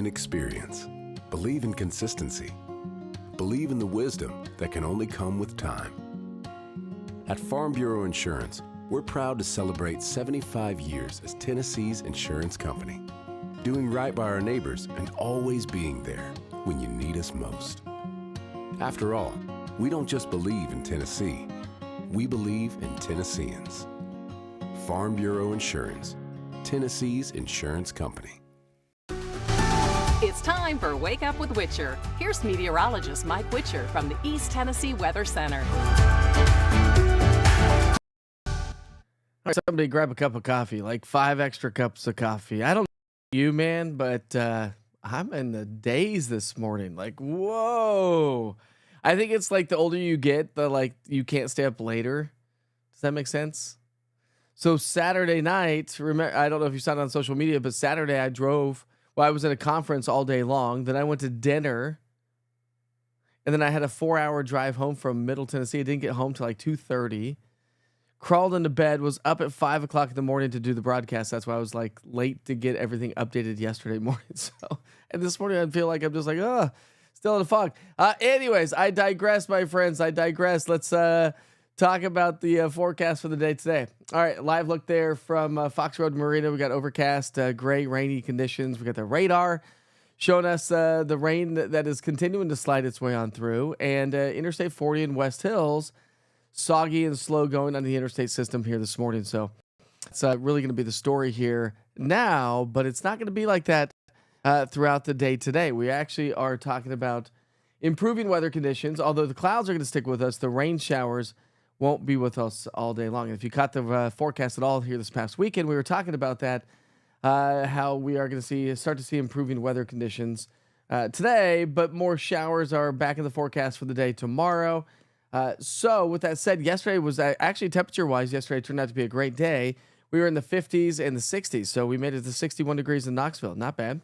in experience. Believe in consistency. Believe in the wisdom that can only come with time. At Farm Bureau Insurance, we're proud to celebrate 75 years as Tennessee's insurance company, doing right by our neighbors and always being there when you need us most. After all, we don't just believe in Tennessee, we believe in Tennesseans. Farm Bureau Insurance, Tennessee's insurance company. It's time for Wake Up with Witcher. Here's meteorologist Mike Witcher from the East Tennessee Weather Center. All right, somebody grab a cup of coffee, like 5 extra cups of coffee. I don't know you, man, but I'm in the daze this morning. Like, whoa. I think it's like the older you get, the like you can't stay up later. Does that make sense? So Saturday night, remember, I don't know if you saw it on social media, but Saturday I drove. Well, I was at a conference all day long. Then I went to dinner. And then I had a 4-hour drive home from Middle Tennessee. I didn't get home till like 2:30. Crawled into bed, was up at 5 o'clock in the morning to do the broadcast. That's why I was like late to get everything updated yesterday morning. So, and this morning I feel like I'm just like, still in the fog. Anyways, I digress, my friends. I digress. Let's talk about the forecast for the day today. All right, live look there from Fox Road Marina. We got overcast, gray, rainy conditions. We got the radar showing us the rain that is continuing to slide its way on through. And Interstate 40 in West Hills, soggy and slow going on the interstate system here this morning. So it's really going to be the story here now, but it's not going to be like that throughout the day today. We actually are talking about improving weather conditions. Although the clouds are going to stick with us, the rain showers won't be with us all day long. And if you caught the forecast at all here this past weekend, we were talking about that, how we are going to start to see improving weather conditions today, but more showers are back in the forecast for the day tomorrow. So with that said, yesterday was actually temperature-wise, yesterday turned out to be a great day. We were in the 50s and the 60s, so we made it to 61 degrees in Knoxville. Not bad.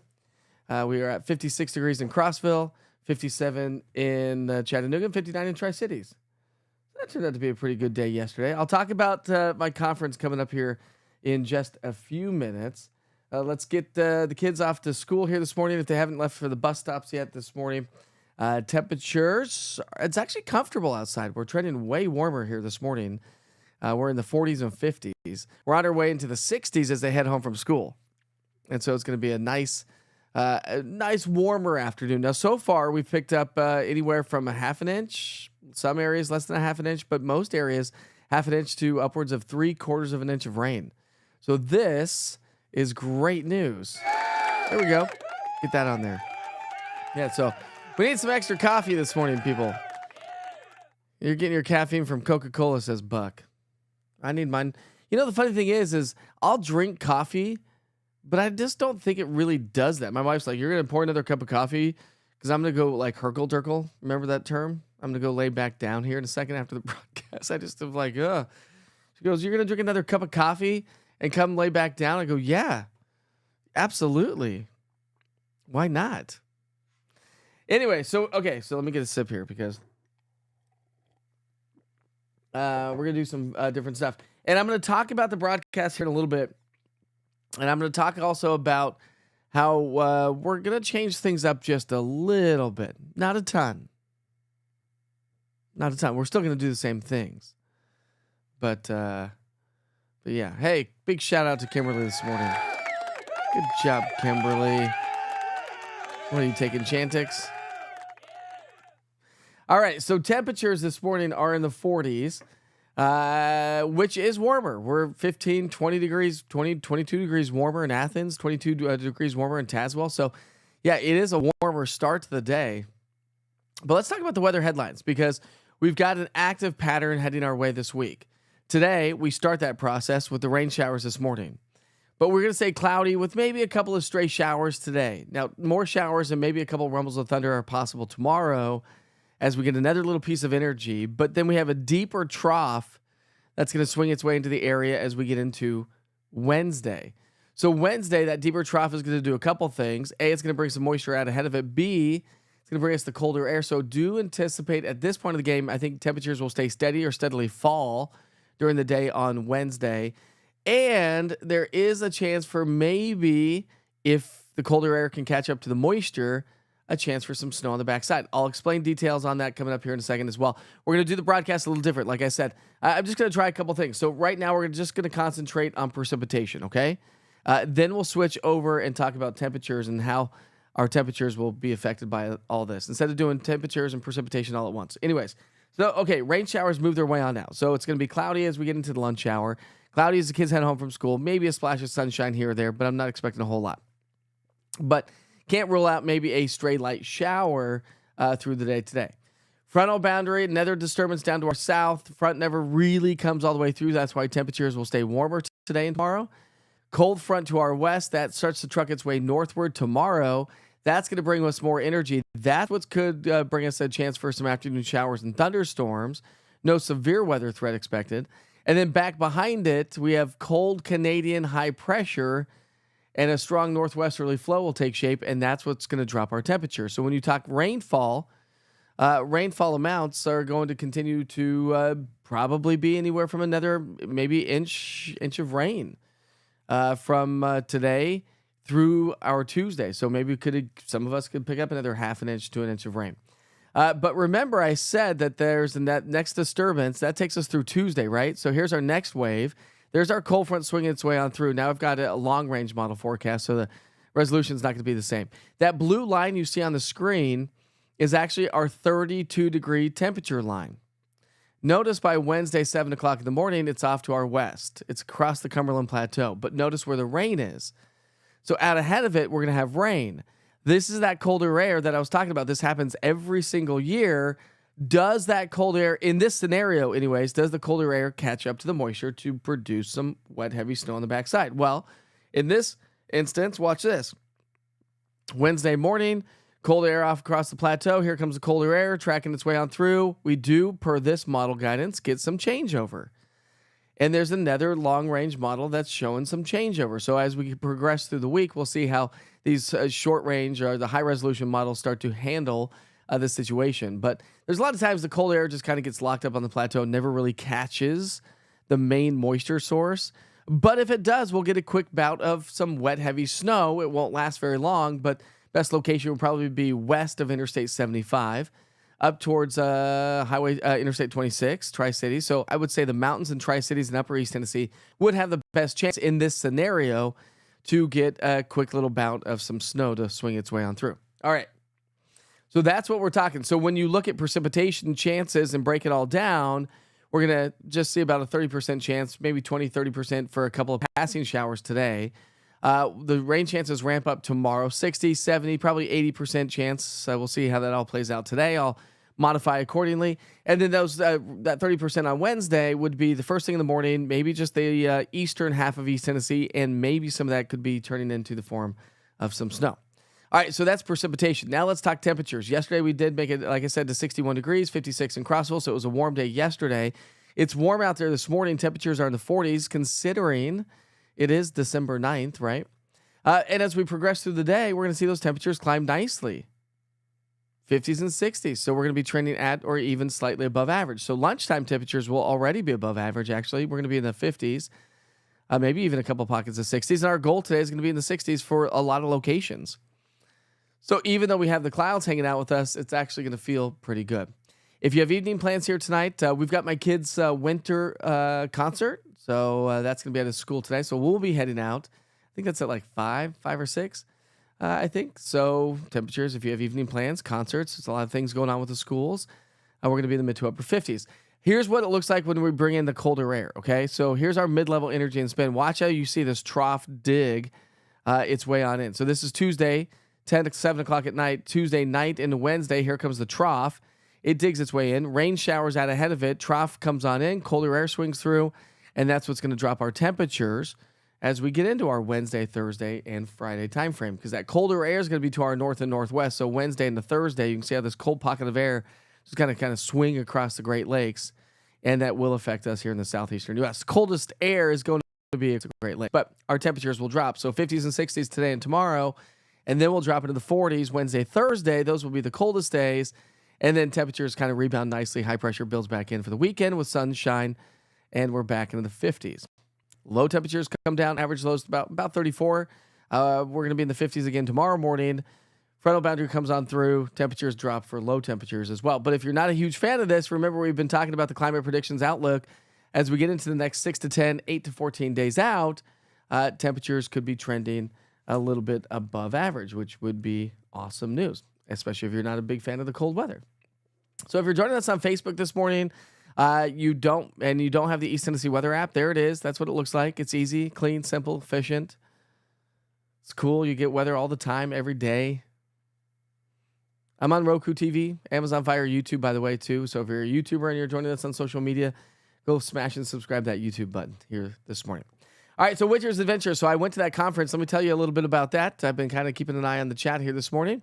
We were at 56 degrees in Crossville, 57 in Chattanooga, and 59 in Tri-Cities. That turned out to be a pretty good day yesterday. I'll talk about my conference coming up here in just a few minutes. Let's get the kids off to school here this morning if they haven't left for the bus stops yet this morning. Temperatures, it's actually comfortable outside. We're trending way warmer here this morning. We're in the 40s and 50s. We're on our way into the 60s as they head home from school. And so it's going to be a nice warmer afternoon. Now, so far, we've picked up anywhere from a half an inch, some areas less than a half an inch, but most areas half an inch to upwards of 3/4 of an inch of rain. So this is great news. There we go. Get that on there. Yeah, so we need some extra coffee this morning, people. You're getting your caffeine from Coca-Cola, says Buck. I need mine. You know, the funny thing is I'll drink coffee, but I just don't think it really does that. My wife's like, you're going to pour another cup of coffee? Because I'm going to go like herkle-durkle. Remember that term? I'm going to go lay back down here in a second after the broadcast. I just am like, ugh. She goes, you're going to drink another cup of coffee and come lay back down? I go, yeah, absolutely. Why not? Anyway, so let me get a sip here because we're going to do some different stuff. And I'm going to talk about the broadcast here in a little bit. And I'm going to talk also about how we're going to change things up just a little bit. Not a ton. Not a ton. We're still going to do the same things. But yeah. Hey, big shout out to Kimberly this morning. Good job, Kimberly. What are you taking, Chantix? All right, so temperatures this morning are in the 40s, which is warmer. We're 15, 20 degrees, 22 degrees warmer in Athens, 22 degrees warmer in Tazewell. So, yeah, it is a warmer start to the day. But let's talk about the weather headlines because we've got an active pattern heading our way this week. Today, we start that process with the rain showers this morning. But we're going to say cloudy with maybe a couple of stray showers today. Now, more showers and maybe a couple of rumbles of thunder are possible tomorrow as we get another little piece of energy. But then we have a deeper trough that's going to swing its way into the area as we get into Wednesday. So Wednesday, that deeper trough is going to do a couple things. A, it's going to bring some moisture out ahead of it. B, it's going to bring us the colder air. So do anticipate at this point of the game, I think temperatures will stay steady or steadily fall during the day on Wednesday. And there is a chance for maybe if the colder air can catch up to the moisture, a chance for some snow on the backside. I'll explain details on that coming up here in a second as well. We're going to do the broadcast a little different. Like I said, I'm just going to try a couple things. So right now we're just going to concentrate on precipitation, okay? Then we'll switch over and talk about temperatures and how our temperatures will be affected by all this instead of doing temperatures and precipitation all at once. Anyways, so, okay, rain showers move their way on now. So it's going to be cloudy as we get into the lunch hour. Cloudy as the kids head home from school. Maybe a splash of sunshine here or there, but I'm not expecting a whole lot. But can't rule out maybe a stray light shower through the day today. Frontal boundary, another disturbance down to our south. The front never really comes all the way through. That's why temperatures will stay warmer today and tomorrow. Cold front to our west. That starts to truck its way northward tomorrow. That's going to bring us more energy. That's what could bring us a chance for some afternoon showers and thunderstorms. No severe weather threat expected. And then back behind it, we have cold Canadian high pressure and a strong northwesterly flow will take shape, and that's what's going to drop our temperature. So when you talk rainfall, rainfall amounts are going to continue to probably be anywhere from another maybe inch of rain from today through our Tuesday. So maybe some of us could pick up another half an inch to an inch of rain. But remember, I said that there's that next disturbance that takes us through Tuesday, right? So here's our next wave. There's our cold front swinging its way on through. Now I've got a long-range model forecast, so the resolution is not going to be the same. That blue line you see on the screen is actually our 32-degree temperature line. Notice by Wednesday, 7 o'clock in the morning, it's off to our west. It's across the Cumberland Plateau. But notice where the rain is. So out ahead of it, we're going to have rain. This is that colder air that I was talking about. This happens every single year. Does that cold air, in this scenario anyways, does the colder air catch up to the moisture to produce some wet, heavy snow on the backside? Well, in this instance, watch this. Wednesday morning, cold air off across the plateau. Here comes the colder air tracking its way on through. We do, per this model guidance, get some changeover. And there's another long-range model that's showing some changeover. So as we progress through the week, we'll see how these short-range or the high-resolution models start to handle this situation. But there's a lot of times the cold air just kind of gets locked up on the plateau, never really catches the main moisture source. But if it does, we'll get a quick bout of some wet, heavy snow. It won't last very long, but best location will probably be west of Interstate 75, up towards Interstate 26, Tri-Cities. So I would say the mountains and Tri-Cities and Upper East Tennessee would have the best chance in this scenario to get a quick little bout of some snow to swing its way on through. All right. So that's what we're talking. So when you look at precipitation chances and break it all down, we're going to just see about a 30% chance, maybe 20, 30% for a couple of passing showers today. The rain chances ramp up tomorrow, 60, 70, probably 80% chance. We'll see how that all plays out today. I'll modify accordingly. And then that 30% on Wednesday would be the first thing in the morning, maybe just the eastern half of East Tennessee, and maybe some of that could be turning into the form of some snow. All right, so that's precipitation. Now let's talk temperatures. Yesterday we did make it, like I said, to 61 degrees, 56 in Crossville, so it was a warm day yesterday. It's warm out there this morning. Temperatures are in the 40s, considering it is December 9th, right? And as we progress through the day, we're going to see those temperatures climb nicely. 50s and 60s, so we're going to be trending at or even slightly above average. So lunchtime temperatures will already be above average, actually. We're going to be in the 50s, maybe even a couple pockets of 60s. And our goal today is going to be in the 60s for a lot of locations. So even though we have the clouds hanging out with us, it's actually going to feel pretty good. If you have evening plans here tonight, we've got my kids' winter concert. So that's going to be at a school today. So we'll be heading out. I think that's at like 5 or 6, I think. So temperatures, if you have evening plans, concerts, there's a lot of things going on with the schools. We're going to be in the mid to upper 50s. Here's what it looks like when we bring in the colder air, okay? So here's our mid-level energy and spin. Watch how you see this trough dig its way on in. So this is Tuesday, 10 to 7 o'clock at night, Tuesday night into Wednesday. Here comes the trough. It digs its way in. Rain showers out ahead of it. Trough comes on in. Colder air swings through. And that's what's going to drop our temperatures as we get into our Wednesday, Thursday, and Friday time frame. Because that colder air is going to be to our north and northwest. So Wednesday into Thursday, you can see how this cold pocket of air just kind of swing across the Great Lakes. And that will affect us here in the southeastern U.S. The coldest air is going to be the Great Lakes. But our temperatures will drop. So 50s and 60s today and tomorrow. And then we'll drop into the 40s Wednesday, Thursday. Those will be the coldest days. And then temperatures kind of rebound nicely. High pressure builds back in for the weekend with sunshine. And we're back into the 50s. Low temperatures come down. Average lows about 34. We're going to be in the 50s again tomorrow morning. Frontal boundary comes on through. Temperatures drop for low temperatures as well. But if you're not a huge fan of this, remember we've been talking about the climate predictions outlook. As we get into the next 6 to 10, 8 to 14 days out, temperatures could be trending a little bit above average, which would be awesome news, especially if you're not a big fan of the cold weather. So if you're joining us on Facebook this morning, you don't have the East Tennessee Weather app, there it is. That's what it looks like. It's easy, clean, simple, efficient. It's cool. You get weather all the time, every day. I'm on Roku TV, Amazon Fire, YouTube, by the way, too. So if you're a YouTuber and you're joining us on social media, go smash and subscribe that YouTube button here this morning. All right, so Witcher's Adventure. So I went to that conference. Let me tell you a little bit about that. I've been kind of keeping an eye on the chat here this morning.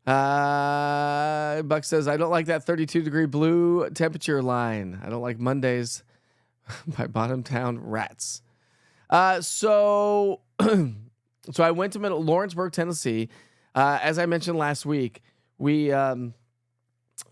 Buck says, I don't like that 32-degree blue temperature line. I don't like Mondays by Bottomtown Rats. So I went to Lawrenceburg, Tennessee. As I mentioned last week, and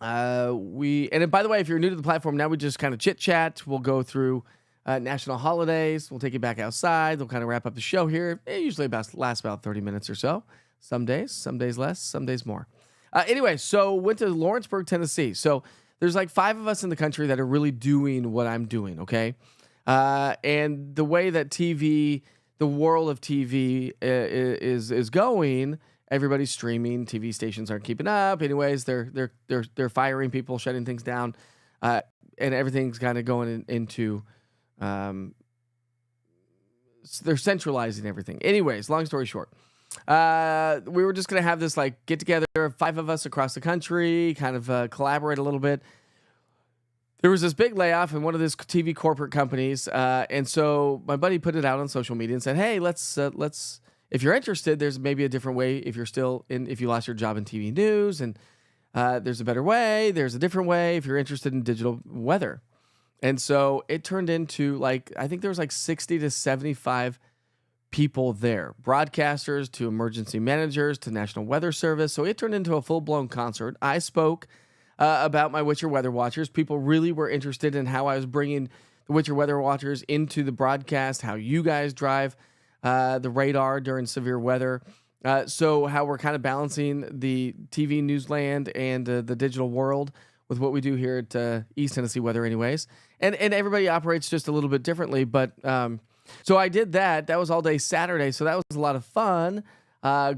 by the way, if you're new to the platform, now we just kind of chit chat. We'll go through national holidays. We'll take you back outside. We'll kind of wrap up the show here. It usually lasts about 30 minutes or so. Some days less, some days more. Anyway, so went to Lawrenceburg, Tennessee. So there's like 5 of us in the country that are really doing what I'm doing, okay? And the way that TV, the world of TV is going, everybody's streaming. TV stations aren't keeping up. Anyways, they're firing people, shutting things down, and everything's kind of going into. They're centralizing everything. Anyways, long story short, we were just gonna have this like get together, 5 of us across the country, kind of collaborate a little bit. There was this big layoff in one of these TV corporate companies, and so my buddy put it out on social media and said, "Hey, let's if you're interested, there's maybe a different way. If you lost your job in TV news, and there's a better way. There's a different way if you're interested in digital weather." And so it turned into like I think there was like 60 to 75 people there, broadcasters to emergency managers to National Weather Service. So it turned into a full-blown concert. I spoke about my Witcher Weather Watchers. People really were interested in how I was bringing the Witcher Weather Watchers into the broadcast, how you guys drive the radar during severe weather. So how we're kind of balancing the TV newsland and the digital world with what we do here at East Tennessee Weather anyways. And everybody operates just a little bit differently. But so I did that. That was all day Saturday. So that was a lot of fun.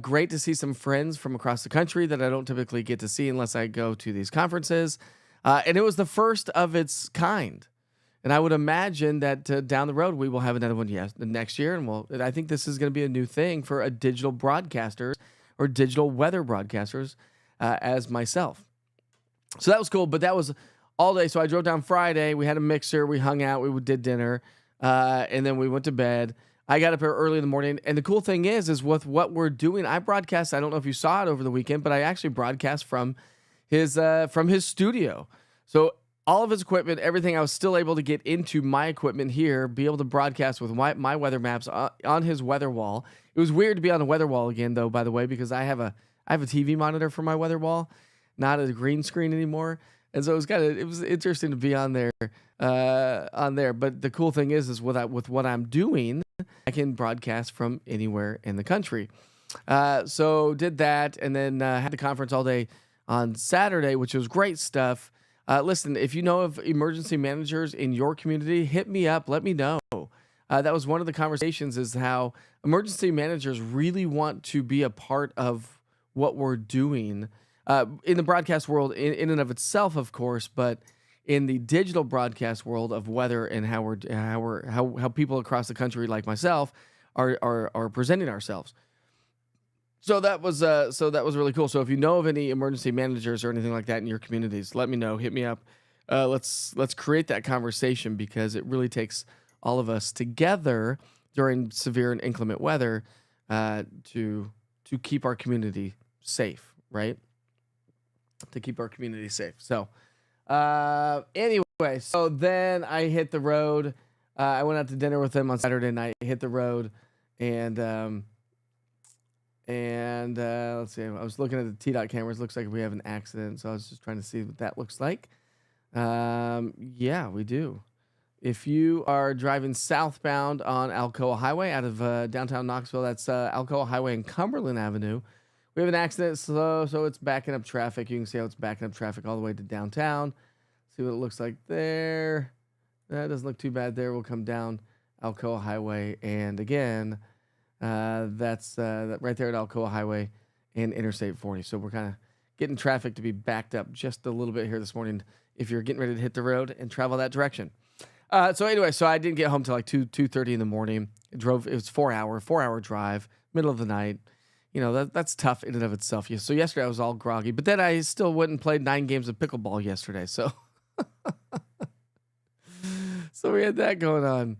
Great to see some friends from across the country that I don't typically get to see unless I go to these conferences. And it was the first of its kind. And I would imagine that down the road, we will have another one next year. And I think this is going to be a new thing for a digital broadcaster or digital weather broadcasters as myself. So that was cool, but that was all day. So I drove down Friday. We had a mixer. We hung out. We did dinner. And then we went to bed. I got up here early in the morning. And the cool thing is with what we're doing, I broadcast. I don't know if you saw it over the weekend, but I actually broadcast from his studio. So all of his equipment, everything, I was still able to get into my equipment here, be able to broadcast with my weather maps on his weather wall. It was weird to be on the weather wall again, though, by the way, because I have a TV monitor for my weather wall, not a green screen anymore. And so it was interesting to be on there. But the cool thing is with what I'm doing, I can broadcast from anywhere in the country. So did that, and then had the conference all day on Saturday, which was great stuff. Listen, if you know of emergency managers in your community, hit me up. Let me know. That was one of the conversations, is how emergency managers really want to be a part of what we're doing in the broadcast world in and of itself, of course, but in the digital broadcast world of weather and how people across the country like myself are presenting ourselves. So that was really cool. So if you know of any emergency managers or anything like that in your communities, let me know. Hit me up. Let's create that conversation, because it really takes all of us together during severe and inclement weather to keep our community safe, right? To keep our community safe. So anyway, so then I hit the road. I went out to dinner with them on Saturday night. Hit the road, and let's see. I was looking at the T-Dot cameras. Looks like we have an accident, so I was just trying to see what that looks like. Yeah, we do. If you are driving southbound on Alcoa Highway out of downtown Knoxville, that's Alcoa Highway and Cumberland Avenue. We have an accident, so it's backing up traffic. You can see how it's backing up traffic all the way to downtown. See what it looks like there. That doesn't look too bad there. We'll come down Alcoa Highway, and again, that's right there at Alcoa Highway and Interstate 40. So we're kind of getting traffic to be backed up just a little bit here this morning if you're getting ready to hit the road and travel that direction. So anyway, so I didn't get home till like 2:30 in the morning. It was 4-hour drive, middle of the night. You know, that's tough in and of itself. So yesterday I was all groggy, but then I still went and played 9 games of pickleball yesterday. So, so we had that going on.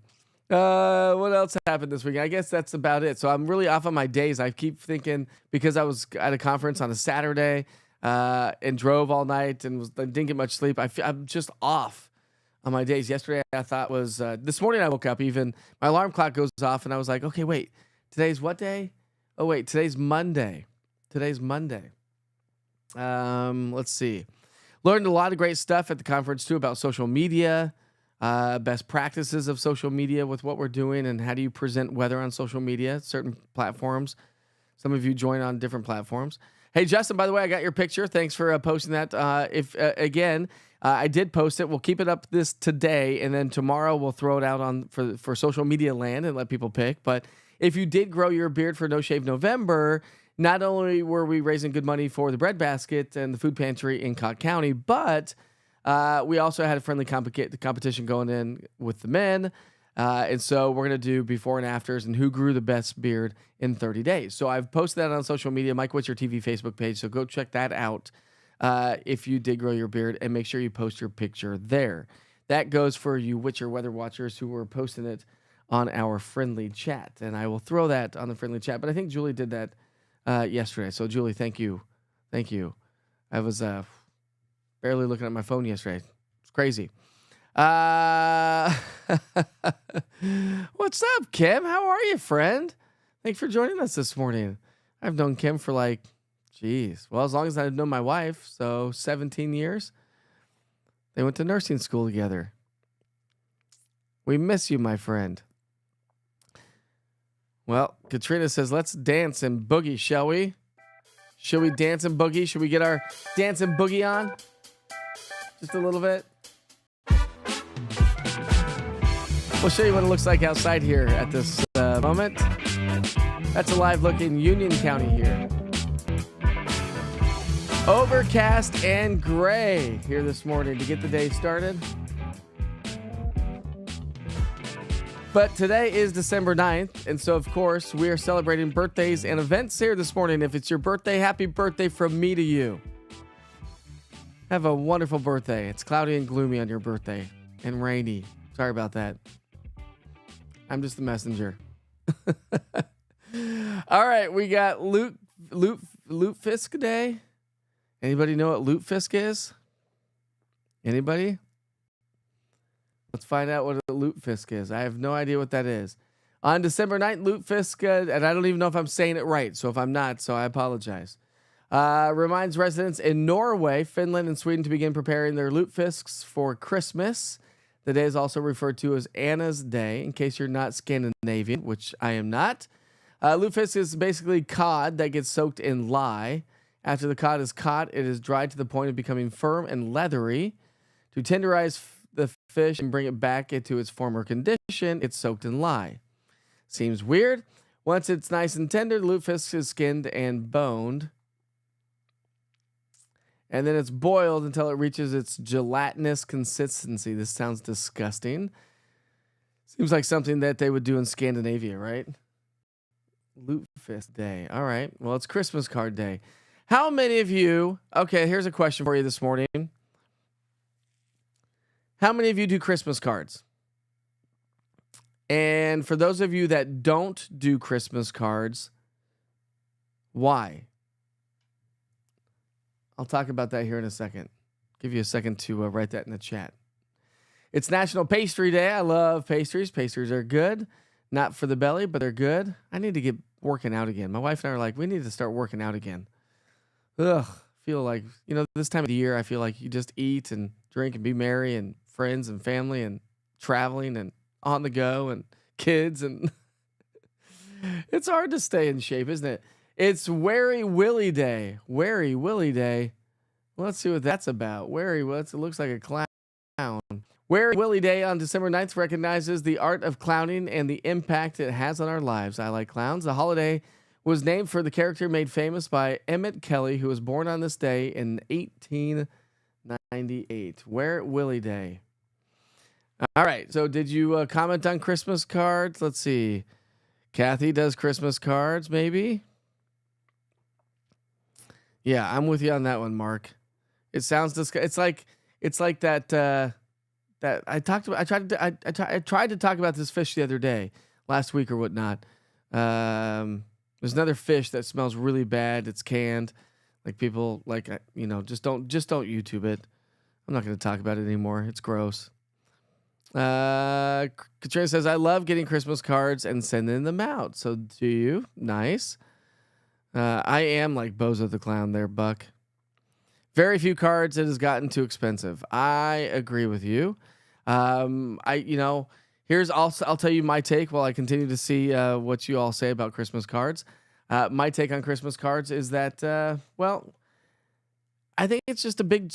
What else happened this weekend? I guess that's about it. So I'm really off on my days. I keep thinking because I was at a conference on a Saturday and drove all night and didn't get much sleep. I'm just off on my days. Yesterday I thought was this morning I woke up, even my alarm clock goes off and I was like, okay, wait, today's what day? Oh, wait, today's Monday. Let's see. Learned a lot of great stuff at the conference, too, about social media, best practices of social media with what we're doing, and how do you present weather on social media, certain platforms. Some of you join on different platforms. Hey, Justin, by the way, I got your picture. Thanks for posting that. I did post it. We'll keep it up this today, and then tomorrow we'll throw it out on for social media land and let people pick. But if you did grow your beard for No Shave November, not only were we raising good money for the bread basket and the food pantry in Cott County, but we also had a friendly competition going in with the men. And so we're going to do before and afters and who grew the best beard in 30 days. So I've posted that on social media, Mike Witcher TV Facebook page. So go check that out if you did grow your beard, and make sure you post your picture there. That goes for you Witcher weather watchers who were posting it on our friendly chat, and I will throw that on the friendly chat. But I think Julie did that yesterday. So Julie, thank you. I was barely looking at my phone yesterday. It's crazy. What's up, Kim? How are you, friend? Thanks for joining us this morning. I've known Kim for as long as I've known my wife, so 17 years. They went to nursing school together. We miss you, my friend. Well, Katrina says, let's dance and boogie, shall we? Should we dance and boogie? Should we get our dance and boogie on? Just a little bit. We'll show you what it looks like outside here at this moment. That's a live look in Union County here. Overcast and gray here this morning to get the day started. But today is December 9th, and so, of course, we are celebrating birthdays and events here this morning. If it's your birthday, happy birthday from me to you. Have a wonderful birthday. It's cloudy and gloomy on your birthday, and rainy. Sorry about that. I'm just the messenger. All right, we got Lutefisk Day. Anybody know what Lutefisk is? Anybody? Let's find out what a lutefisk is. I have no idea what that is. On December 9th, lutefisk, and I don't even know if I'm saying it right, so if I'm not, so I apologize. Reminds residents in Norway, Finland, and Sweden to begin preparing their lutefisks for Christmas. The day is also referred to as Anna's Day, in case you're not Scandinavian, which I am not. Lutefisk is basically cod that gets soaked in lye. After the cod is caught, it is dried to the point of becoming firm and leathery. To tenderize the fish and bring it back into its former condition, it's soaked in lye. Seems weird. Once it's nice and tender, the lutefisk is skinned and boned. And then it's boiled until it reaches its gelatinous consistency. This sounds disgusting. Seems like something that they would do in Scandinavia, right? Lutefisk Day. All right. Well, it's Christmas card day. How many of you... Okay, here's a question for you this morning. How many of you do Christmas cards? And for those of you that don't do Christmas cards, why? I'll talk about that here in a second. Give you a second to write that in the chat. It's National Pastry Day. I love pastries. Pastries are good. Not for the belly, but they're good. I need to get working out again. My wife and I are like, we need to start working out again. Feel like, this time of the year, I feel like you just eat and drink and be merry and friends and family, and traveling and on the go and kids and it's hard to stay in shape, isn't it? It's Wary Willie Day. Wary Willie Day. Let's see what that's about. It looks like a clown. Wary Willie Day on December 9th recognizes the art of clowning and the impact it has on our lives. I like clowns. The holiday was named for the character made famous by Emmett Kelly, who was born on this day in 1898. Where Willie Day. All right. So did you comment on Christmas cards? Let's see. Kathy does Christmas cards, maybe? Yeah, I'm with you on that one, Mark. It sounds it's like that that I talked about. I tried to talk about this fish the other day, last week or whatnot. There's another fish that smells really bad. It's canned. Like people just don't YouTube it. I'm not going to talk about it anymore. It's gross. Katrina says, I love getting Christmas cards and sending them out. So do you? Nice. I am like Bozo the Clown there, Buck. Very few cards. It has gotten too expensive. I agree with you. Here's also, I'll tell you my take while I continue to see what you all say about Christmas cards. My take on Christmas cards is that, I think it's just a big,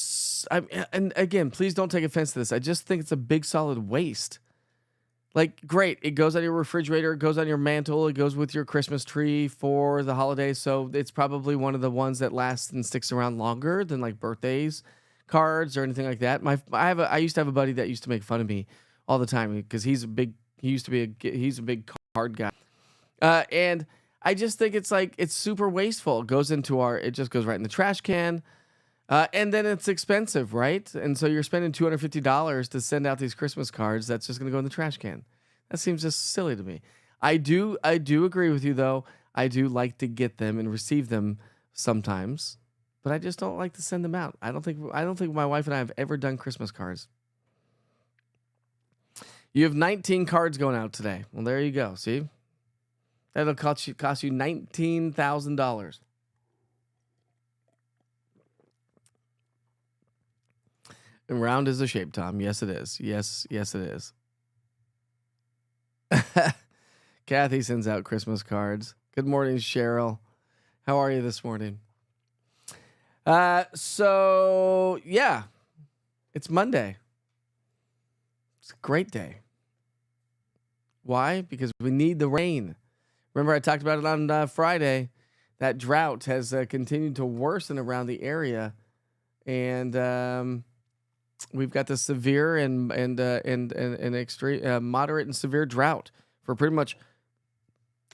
and again, please don't take offense to this. I just think it's a big solid waste. Like, great, it goes on your refrigerator, it goes on your mantle, it goes with your Christmas tree for the holidays. So it's probably one of the ones that lasts and sticks around longer than like birthdays cards or anything like that. I used to have a buddy that used to make fun of me all the time because he's a big card guy, and I just think it's super wasteful. It just goes right in the trash can. And then it's expensive, right? And so you're spending $250 to send out these Christmas cards. That's just going to go in the trash can. That seems just silly to me. I do agree with you, though. I do like to get them and receive them sometimes, but I just don't like to send them out. I don't think my wife and I have ever done Christmas cards. You have 19 cards going out today. Well, there you go. See, that'll cost you $19,000. And round is the shape, Tom. Yes, it is. Yes, it is. Kathy sends out Christmas cards. Good morning, Cheryl. How are you this morning? So yeah, it's Monday. It's a great day. Why? Because we need the rain. Remember, I talked about it on Friday. That drought has continued to worsen around the area, and we've got the severe and extreme, moderate and severe drought for pretty much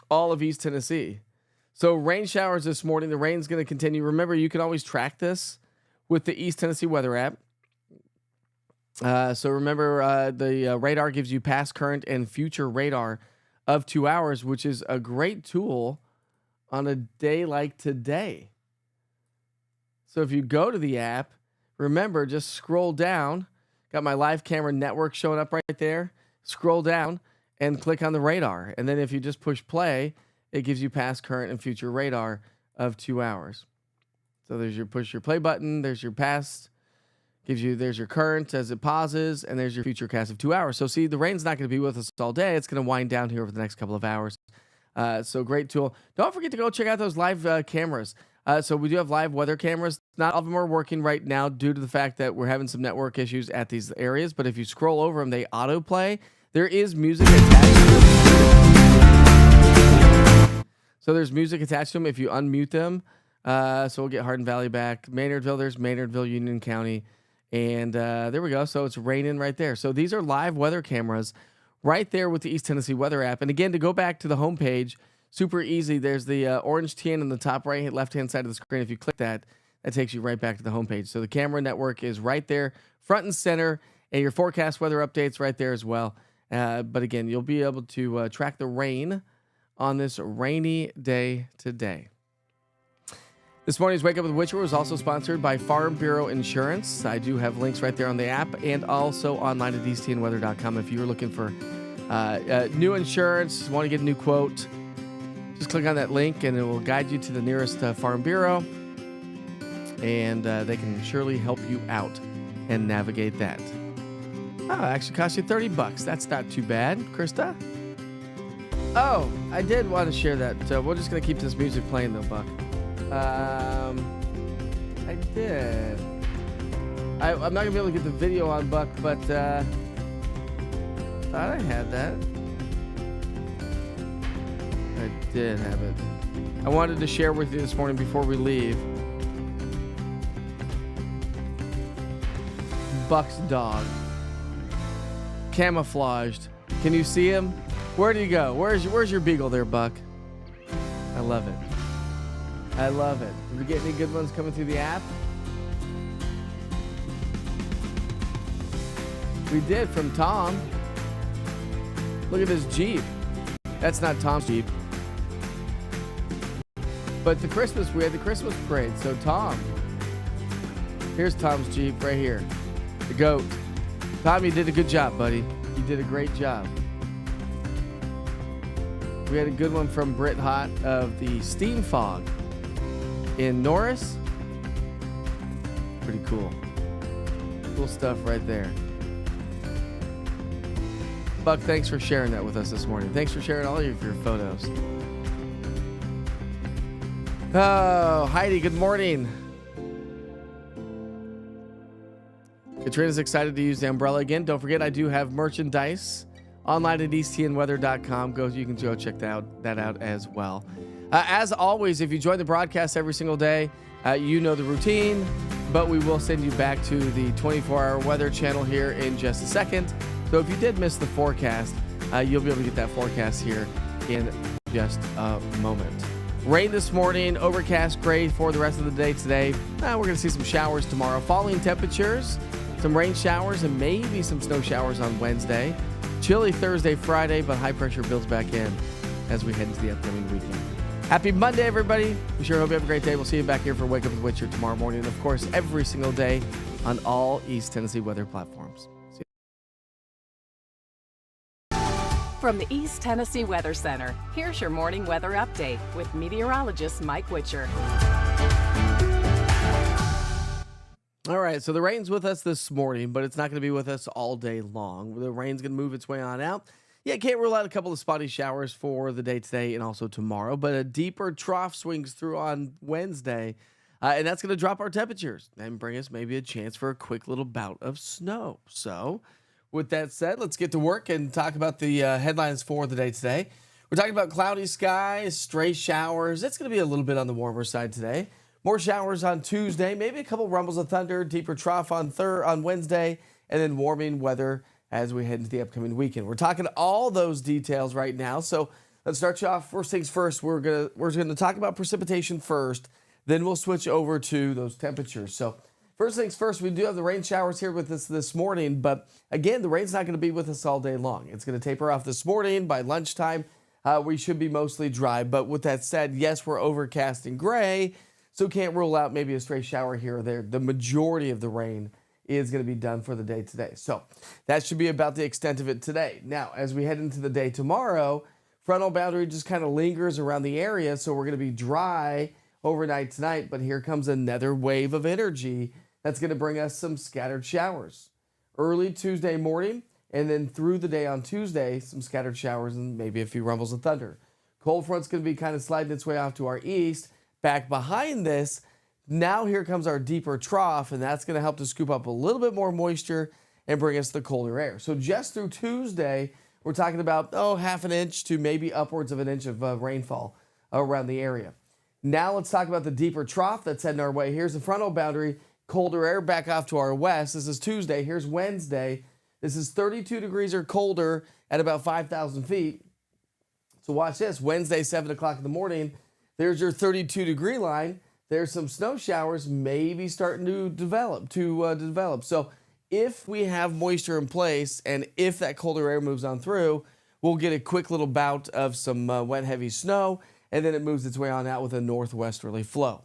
all of East Tennessee. So rain showers this morning. The rain's going to continue. Remember, you can always track this with the East Tennessee Weather app. So remember, the radar gives you past, current, and future radar of 2 hours, which is a great tool on a day like today. So if you go to the app, remember, just scroll down. Got my live camera network showing up right there. Scroll down and click on the radar. And then if you just push play, it gives you past, current, and future radar of 2 hours. So there's your push your play button. There's your past. There's your current as it pauses. And there's your future cast of 2 hours. So see, the rain's not going to be with us all day. It's going to wind down here over the next couple of hours. So great tool. Don't forget to go check out those live cameras. So we do have live weather cameras. Not all of them are working right now due to the fact that we're having some network issues at these areas. But if you scroll over them, they autoplay. There is music attached to them. So there's music attached to them if you unmute them. So we'll get Hardin Valley back. Maynardville, there's Maynardville, Union County. And there we go. So it's raining right there. So these are live weather cameras right there with the East Tennessee Weather app. And again, to go back to the homepage, super easy. There's the orange TN on the top right, left-hand side of the screen. If you click that, that takes you right back to the homepage. So the camera network is right there, front and center, and your forecast weather updates right there as well. But again, you'll be able to track the rain on this rainy day today. This morning's Wake Up with Witcher was also sponsored by Farm Bureau Insurance. I do have links right there on the app and also online at eastTNweather.com. If you're looking for new insurance, want to get a new quote, just click on that link and it will guide you to the nearest Farm Bureau, and they can surely help you out and navigate that. Oh, it actually cost you $30. That's not too bad, Krista. Oh, I did want to share that. We're just going to keep this music playing, though, Buck. I did. I'm not going to be able to get the video on, Buck, but thought I had that. I did have it. I wanted to share with you this morning before we leave. Buck's dog. Camouflaged. Can you see him? Where did he go? Where's your beagle there, Buck? I love it. I love it. Did we get any good ones coming through the app? We did, from Tom. Look at his Jeep. That's not Tom's Jeep. But we had the Christmas parade. So Tom, here's Tom's Jeep right here. The goat. Tom, you did a good job, buddy. You did a great job. We had a good one from Brit Hot of the Steam Fog in Norris. Pretty cool. Cool stuff right there. Buck, thanks for sharing that with us this morning. Thanks for sharing all of your photos. Oh, Heidi, good morning. Katrina's excited to use the umbrella again. Don't forget, I do have merchandise online at eastTNweather.com. You can go check that out as well. As always, if you join the broadcast every single day, you know the routine, but we will send you back to the 24-hour weather channel here in just a second. So if you did miss the forecast, you'll be able to get that forecast here in just a moment. Rain this morning, overcast, gray for the rest of the day today. We're going to see some showers tomorrow. Falling temperatures, some rain showers, and maybe some snow showers on Wednesday. Chilly Thursday, Friday, but high pressure builds back in as we head into the upcoming weekend. Happy Monday, everybody. We sure hope you have a great day. We'll see you back here for Wake Up with Witcher tomorrow morning. And, of course, every single day on all East Tennessee weather platforms. See you. From the East Tennessee Weather Center, here's your morning weather update with meteorologist Mike Witcher. All right, so the rain's with us this morning, but it's not going to be with us all day long. The rain's going to move its way on out. Yeah, can't rule out a couple of spotty showers for the day today and also tomorrow, but a deeper trough swings through on Wednesday, and that's going to drop our temperatures and bring us maybe a chance for a quick little bout of snow. So with that said, let's get to work and talk about the headlines for the day today. We're talking about cloudy skies, stray showers. It's going to be a little bit on the warmer side today. More showers on Tuesday, maybe a couple rumbles of thunder, deeper trough on Wednesday, and then warming weather as we head into the upcoming weekend. We're talking all those details right now. So let's start you off. First things first, we're gonna talk about precipitation first, then we'll switch over to those temperatures. So first things first, we do have the rain showers here with us this morning, but again, the rain's not going to be with us all day long. It's going to taper off this morning. By lunchtime, we should be mostly dry. But with that said, yes, we're overcast and gray, so can't rule out maybe a stray shower here or there. The majority of the rain is going to be done for the day today. So that should be about the extent of it today. Now, as we head into the day tomorrow, frontal boundary just kind of lingers around the area, so we're going to be dry overnight tonight, but here comes another wave of energy that's going to bring us some scattered showers. Early Tuesday morning, and then through the day on Tuesday, some scattered showers and maybe a few rumbles of thunder. Cold front's going to be kind of sliding its way off to our east. Back behind this, now here comes our deeper trough, and that's going to help to scoop up a little bit more moisture and bring us the colder air. So just through Tuesday, we're talking about, half an inch to maybe upwards of an inch of rainfall around the area. Now let's talk about the deeper trough that's heading our way. Here's the frontal boundary, colder air back off to our west. This is Tuesday. Here's Wednesday. This is 32 degrees or colder at about 5,000 feet. So watch this. Wednesday, 7 o'clock in the morning, there's your 32-degree line. There's some snow showers maybe starting to develop. So if we have moisture in place and if that colder air moves on through, we'll get a quick little bout of some wet, heavy snow, and then it moves its way on out with a northwesterly flow.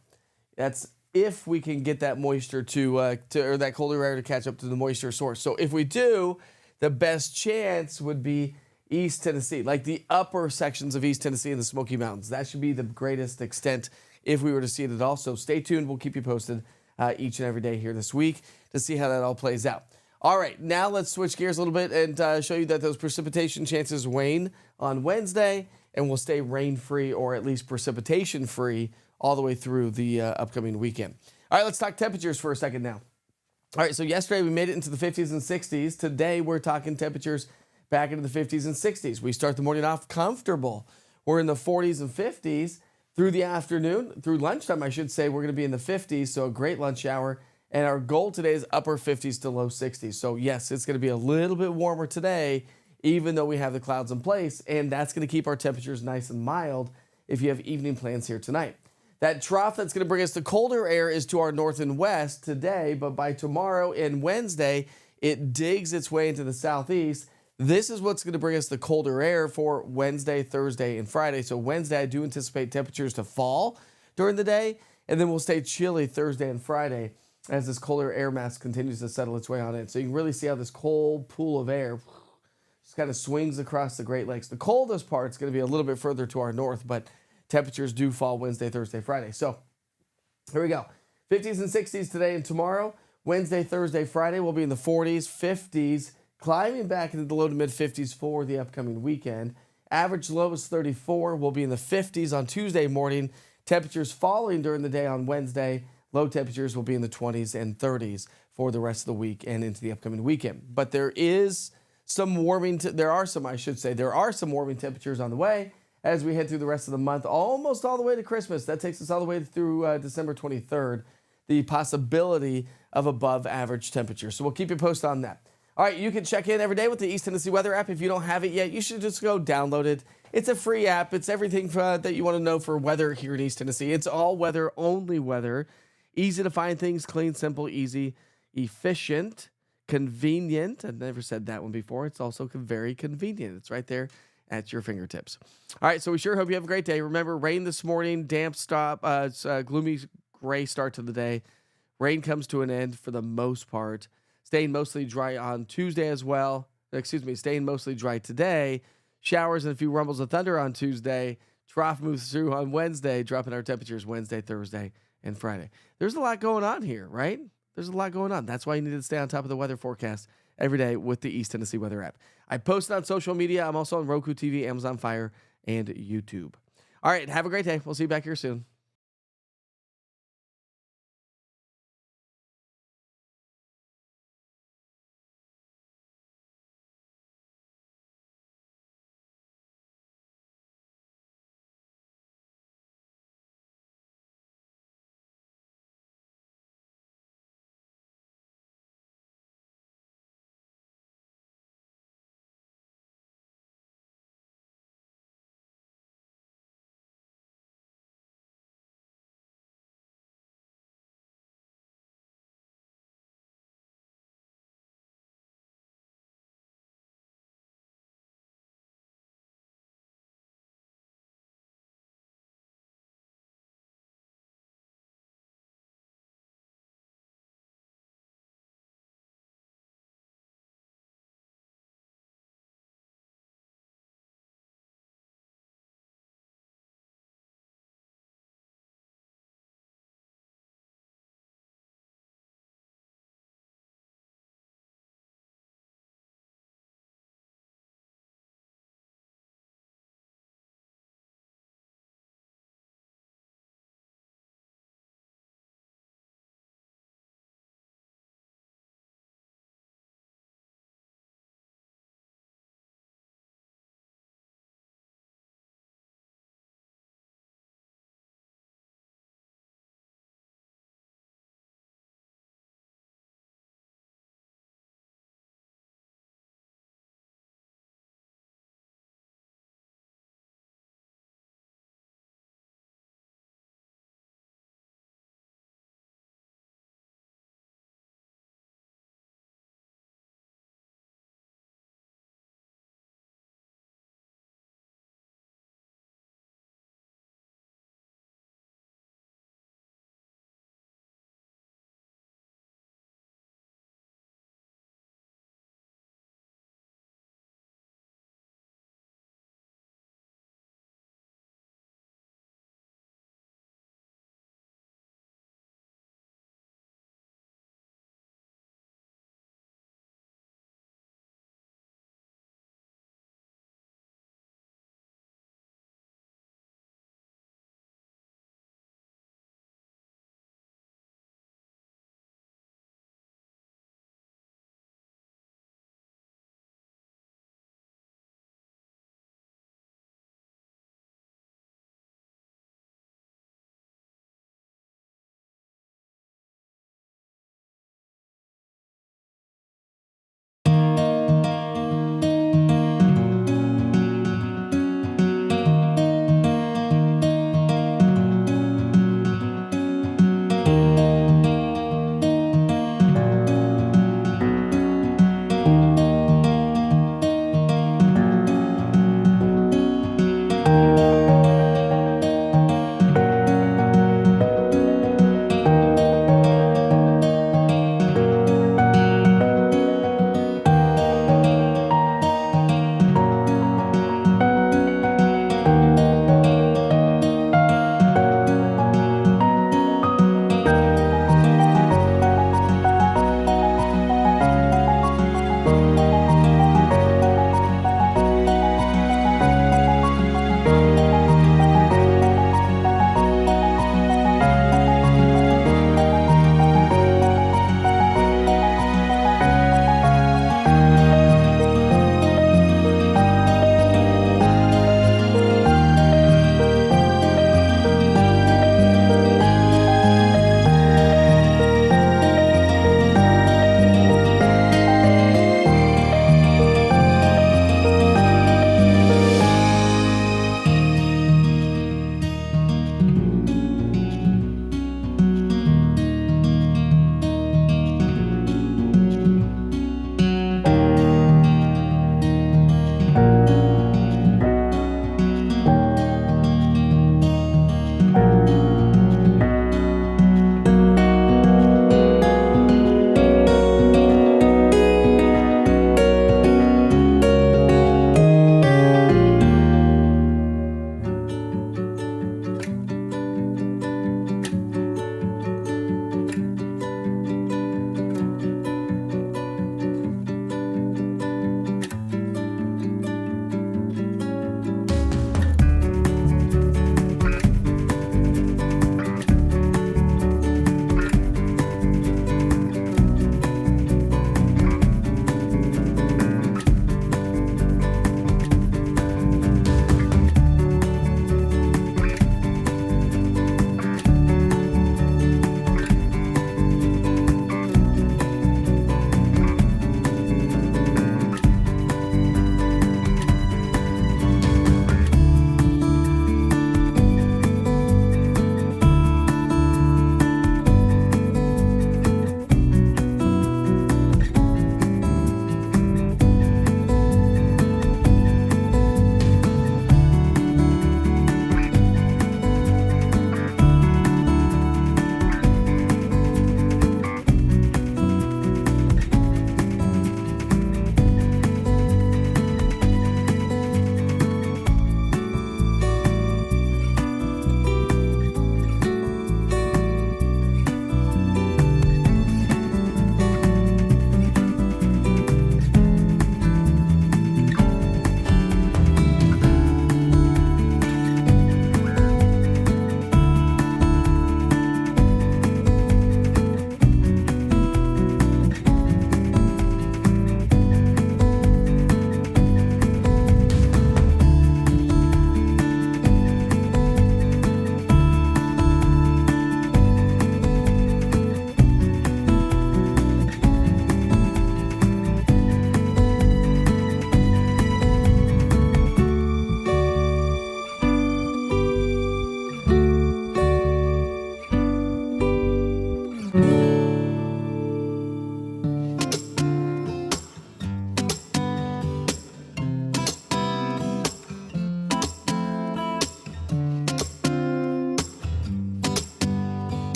That's if we can get that moisture or that colder air to catch up to the moisture source. So if we do, the best chance would be East Tennessee, like the upper sections of East Tennessee and the Smoky Mountains. That should be the greatest extent if we were to see it at all. So stay tuned. We'll keep you posted each and every day here this week to see how that all plays out. All right, now let's switch gears a little bit and show you that those precipitation chances wane on Wednesday and will stay rain-free or at least precipitation-free all the way through the upcoming weekend. All right, let's talk temperatures for a second now. All right, so yesterday we made it into the 50s and 60s. Today we're talking temperatures back into the 50s and 60s. We start the morning off comfortable. We're in the 40s and 50s. Through the afternoon, through lunchtime, I should say, we're going to be in the 50s, so a great lunch hour. And our goal today is upper 50s to low 60s. So yes, it's going to be a little bit warmer today, even though we have the clouds in place. And that's going to keep our temperatures nice and mild if you have evening plans here tonight. That trough that's going to bring us the colder air is to our north and west today, but by tomorrow and Wednesday, it digs its way into the southeast. This is what's going to bring us the colder air for Wednesday, Thursday, and Friday. So Wednesday, I do anticipate temperatures to fall during the day, and then we'll stay chilly Thursday and Friday as this colder air mass continues to settle its way on in. So you can really see how this cold pool of air just kind of swings across the Great Lakes. The coldest part is going to be a little bit further to our north, but temperatures do fall Wednesday, Thursday, Friday. So here we go. 50s and 60s today and tomorrow. Wednesday, Thursday, Friday will be in the 40s, 50s, climbing back into the low to mid 50s for the upcoming weekend. Average low is 34. We'll be in the 50s on Tuesday morning. Temperatures falling during the day on Wednesday. Low temperatures will be in the 20s and 30s for the rest of the week and into the upcoming weekend. But there is some warming. There are some warming temperatures on the way as we head through the rest of the month, almost all the way to Christmas. That takes us all the way through December 23rd. The possibility of above average temperatures. So we'll keep you posted on that. All right, you can check in every day with the East Tennessee Weather app. If you don't have it yet, you should just go download it. It's a free app. It's everything that you want to know for weather here in East Tennessee. It's all weather, only weather. Easy to find things, clean, simple, easy, efficient, convenient. I've never said that one before. It's also very convenient. It's right there at your fingertips. All right, so we sure hope you have a great day. Remember, rain this morning, damp stop, it's a gloomy gray start to the day. Rain comes to an end for the most part. Staying mostly dry on Tuesday as well. Staying mostly dry today. Showers and a few rumbles of thunder on Tuesday. Trough moves through on Wednesday, dropping our temperatures Wednesday, Thursday, and Friday. There's a lot going on here, right? There's a lot going on. That's why you need to stay on top of the weather forecast every day with the East Tennessee Weather app. I post it on social media. I'm also on Roku TV, Amazon Fire, and YouTube. All right, have a great day. We'll see you back here soon.